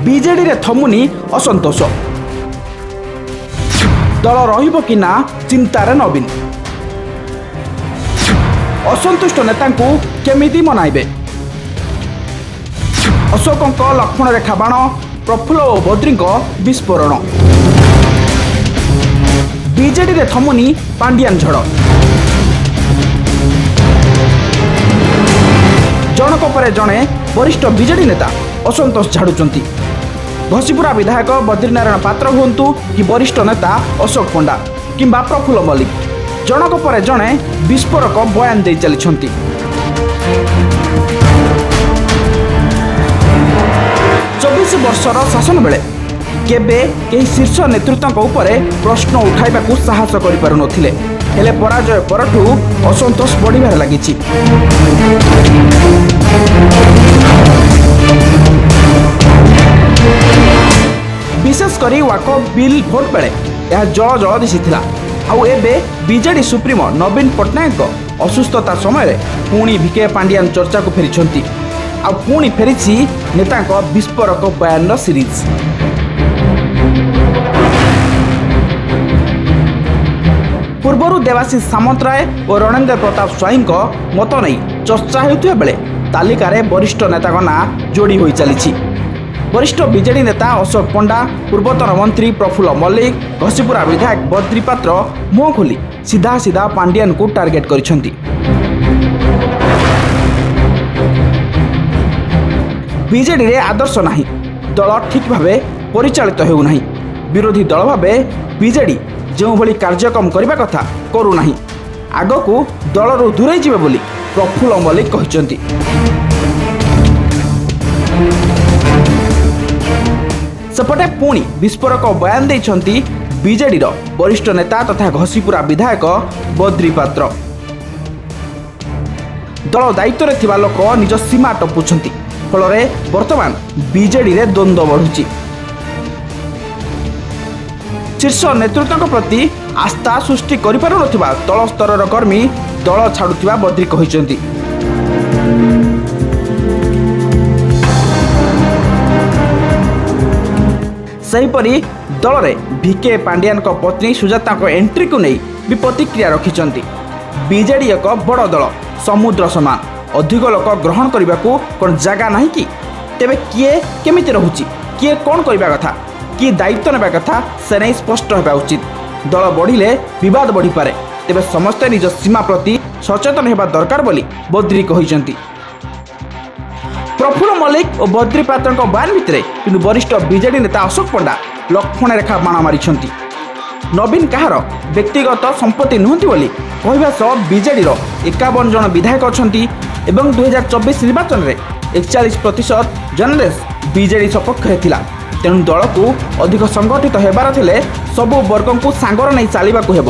ବିଜେଡିରେ ଥମୁନି ଅସନ୍ତୋଷ। ଦଳ ରହିବ କି ନା ଚିନ୍ତାରେ ନବୀନ। ଅସନ୍ତୁଷ୍ଟ ନେତାଙ୍କୁ କେମିତି ମନାଇବେ? ଅଶୋକଙ୍କ ଲକ୍ଷ୍ମଣ ରେଖା ବାଣ, ପ୍ରଫୁଲ୍ଲ ଓ ବଦ୍ରିଙ୍କ ବିସ୍ଫୋରଣ। ବିଜେଡିରେ ଥମୁନି ପାଣ୍ଡିଆନ ଝଡ଼। ଜଣକ ପରେ ଜଣେ ବରିଷ୍ଠ ବିଜେଡି ନେତା ଅସନ୍ତୋଷ ଝାଡୁଛନ୍ତି। ଘସିପୁରା ବିଧାୟକ ବଦ୍ରିନାରାୟଣ ପାତ୍ର ହୁଅନ୍ତୁ କି ବରିଷ୍ଠ ନେତା ଅଶୋକ ପଣ୍ଡା କିମ୍ବା ପ୍ରଫୁଲ୍ଲ ମଲ୍ଲିକ, ଜଣକ ପରେ ଜଣେ ବିସ୍ଫୋରକ ବୟାନ ଦେଇ ଚାଲିଛନ୍ତି। 24 ବର୍ଷର ଶାସନ ବେଳେ କେବେ କେହି ଶୀର୍ଷ ନେତୃତ୍ୱଙ୍କ ଉପରେ ପ୍ରଶ୍ନ ଉଠାଇବାକୁ ସାହସ କରିପାରୁନଥିଲେ, ହେଲେ ପରାଜୟ ପରଠୁ ଅସନ୍ତୋଷ ବଢ଼ିବାରେ ଲାଗିଛି। ବିଶେଷ କରି ୱାକଫ୍ ବିଲ୍ ଭୋଟ ବେଳେ ଏହା ଜଳ ଜଳ ଦିଶିଥିଲା। ଆଉ ଏବେ ବିଜେଡି ସୁପ୍ରିମୋ ନବୀନ ପଟ୍ଟନାୟକଙ୍କ ଅସୁସ୍ଥତା ସମୟରେ ପୁଣି ଭିକେ ପାଣ୍ଡିଆନ ଚର୍ଚ୍ଚାକୁ ଫେରିଛନ୍ତି। ଆଉ ପୁଣି ଫେରିଛି ନେତାଙ୍କ ବିସ୍ଫୋରକ ବୟାନର ସିରିଜ୍। ପୂର୍ବରୁ ଦେବାଶିଷ ସାମନ୍ତରାୟ ଓ ରଣେନ୍ଦ୍ର ପ୍ରତାପ ସ୍ୱାଇଁଙ୍କ ମତ ନେଇ ଚର୍ଚ୍ଚା ହେଉଥିବା ବେଳେ ତାଲିକାରେ ବରିଷ୍ଠ ନେତାଙ୍କ ନାଁ ଯୋଡ଼ି ହୋଇ ଚାଲିଛି। ବରିଷ୍ଠ ବିଜେଡି ନେତା ଅଶୋକ ପଣ୍ଡା, ପୂର୍ବତନ ମନ୍ତ୍ରୀ ପ୍ରଫୁଲ୍ଲ ମଲ୍ଲିକ, ଘସିପୁରା ବିଧାୟକ ବଦ୍ରି ପାତ୍ର ମୁହଁ ଖୋଲି ସିଧା ପାଣ୍ଡିଆନଙ୍କୁ ଟାର୍ଗେଟ କରିଛନ୍ତି। ବିଜେଡିରେ ଆଦର୍ଶ ନାହିଁ, ଦଳ ଠିକ୍ ଭାବେ ପରିଚାଳିତ ହେଉନାହିଁ। ବିରୋଧୀ ଦଳ ଭାବେ ବିଜେଡି ଯେଉଁଭଳି କାର୍ଯ୍ୟକ୍ରମ କରିବା କଥା କରୁନାହିଁ। ଆଗକୁ ଦଳରୁ ଦୂରେଇ ଯିବେ ବୋଲି ପ୍ରଫୁଲ୍ଲ ମଲ୍ଲିକ କହିଛନ୍ତି। ସେପଟେ ପୁଣି ବିସ୍ଫୋରକ ବୟାନ ଦେଇଛନ୍ତି ବିଜେଡିର ବରିଷ୍ଠ ନେତା ତଥା ଘସିପୁରା ବିଧାୟକ ବଦ୍ରି ପାତ୍ର। ଦଳ ଦାୟିତ୍ୱରେ ଥିବା ଲୋକ ନିଜ ସୀମା ଟପୁଛନ୍ତି, ଫଳରେ ବର୍ତ୍ତମାନ ବିଜେଡିରେ ଦ୍ୱନ୍ଦ୍ୱ ବଢ଼ୁଛି। ଶୀର୍ଷ ନେତୃତ୍ୱଙ୍କ ପ୍ରତି ଆସ୍ଥା ସୃଷ୍ଟି କରିପାରୁନଥିବା ତଳ ସ୍ତରର କର୍ମୀ ଦଳ ଛାଡୁଥିବା ବଦ୍ରି କହିଛନ୍ତି। ସେହିପରି ଦଳରେ ଭିକେ ପାଣ୍ଡିଆନଙ୍କ ପତ୍ନୀ ସୁଜାତାଙ୍କ ଏଣ୍ଟ୍ରିକୁ ନେଇ ବି ପ୍ରତିକ୍ରିୟା ରଖିଛନ୍ତି। ବିଜେଡି ଏକ ବଡ଼ ଦଳ, ସମୁଦ୍ର ସମାନ, ଅଧିକ ଲୋକ ଗ୍ରହଣ କରିବାକୁ କ'ଣ ଜାଗା ନାହିଁ କି? ତେବେ କିଏ କେମିତି ରହୁଛି, କିଏ କ'ଣ କରିବା କଥା, କିଏ ଦାୟିତ୍ୱ ନେବା କଥା, ସେ ନେଇ ସ୍ପଷ୍ଟ ହେବା ଉଚିତ। ଦଳ ବଢ଼ିଲେ ବିବାଦ ବଢ଼ିପାରେ, ତେବେ ସମସ୍ତେ ନିଜ ସୀମା ପ୍ରତି ସଚେତନ ହେବା ଦରକାର ବୋଲି ବଦ୍ରି କହିଛନ୍ତି। ପ୍ରଫୁଲ୍ଲ ମଲ୍ଲିକ ଓ ବଦ୍ରି ପାତ୍ରଙ୍କ ବୟାନ ଭିତରେ କିନ୍ତୁ ବରିଷ୍ଠ ବିଜେଡି ନେତା ଅଶୋକ ପଣ୍ଡା ଲକ୍ଷ୍ମଣ ରେଖା ବାଣ ମାରିଛନ୍ତି। ନବୀନ କାହାର ବ୍ୟକ୍ତିଗତ ସମ୍ପତ୍ତି ନୁହନ୍ତି ବୋଲି କହିବା ସହ ବିଜେଡିର 51 ଜଣ ବିଧାୟକ ଅଛନ୍ତି ଏବଂ 2024 ନିର୍ବାଚନରେ 41% ଜନାଦେଶ ବିଜେଡି ସପକ୍ଷରେ ଥିଲା। ତେଣୁ ଦଳକୁ ଅଧିକ ସଂଗଠିତ ହେବାର ଥିଲେ ସବୁ ବର୍ଗଙ୍କୁ ସାଙ୍ଗରେ ନେଇ ଚାଲିବାକୁ ହେବ।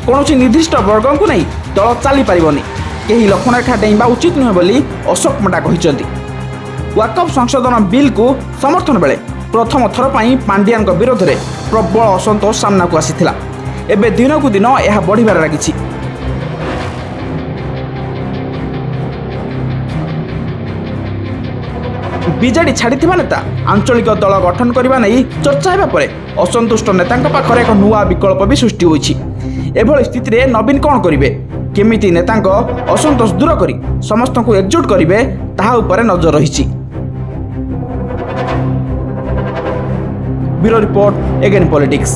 କୌଣସି ନିର୍ଦ୍ଦିଷ୍ଟ ବର୍ଗଙ୍କୁ ନେଇ ଦଳ ଚାଲିପାରିବନି। କେହି ଲକ୍ଷ୍ମଣ ରେଖା ଡେଇଁବା ଉଚିତ ନୁହେଁ ବୋଲି ଅଶୋକ ପଣ୍ଡା କହିଛନ୍ତି। ୱାକଫ୍ ସଂଶୋଧନ ବିଲ୍କୁ ସମର୍ଥନ ବେଳେ ପ୍ରଥମ ଥର ପାଇଁ ପାଣ୍ଡିଆନଙ୍କ ବିରୋଧରେ ପ୍ରବଳ ଅସନ୍ତୋଷ ସାମ୍ନାକୁ ଆସିଥିଲା। ଏବେ ଦିନକୁ ଦିନ ଏହା ବଢ଼ିବାରେ ଲାଗିଛି। ବିଜେଡି ଛାଡ଼ିଥିବା ନେତା ଆଞ୍ଚଳିକ ଦଳ ଗଠନ କରିବା ନେଇ ଚର୍ଚ୍ଚା ହେବା ପରେ ଅସନ୍ତୁଷ୍ଟ ନେତାଙ୍କ ପାଖରେ ଏକ ନୂଆ ବିକଳ୍ପ ବି ସୃଷ୍ଟି ହୋଇଛି। ଏଭଳି ସ୍ଥିତିରେ ନବୀନ କ'ଣ କରିବେ, କେମିତି ନେତାଙ୍କ ଅସନ୍ତୋଷ ଦୂର କରି ସମସ୍ତଙ୍କୁ ଏକଜୁଟ କରିବେ, ତାହା ଉପରେ ନଜର ରହିଛି। Bureau report, again politics.